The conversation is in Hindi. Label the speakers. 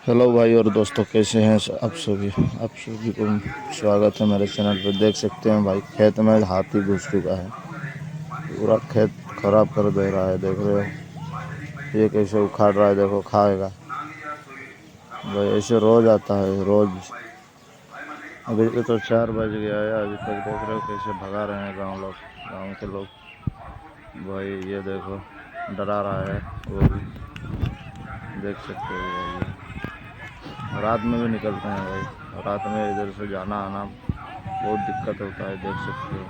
Speaker 1: हेलो भाई और दोस्तों, कैसे हैं आप सभी को स्वागत है मेरे चैनल पर। देख सकते हैं भाई, खेत में हाथी घुस चुका है, पूरा खेत खराब कर दे रहा है। देख रहे हो ये कैसे उखाड़ रहा है, देखो खाएगा भाई। ऐसे रोज आता है रोज। अभी तो 4 बज गया है, अभी तक देख रहे हो कैसे भगा रहे हैं गांव के लोग। भाई ये देखो डरा रहा है वो भी, देख सकते हो भाई। रात में भी निकलते हैं भाई, रात में इधर से जाना आना बहुत दिक्कत होता है, देख सकते हो।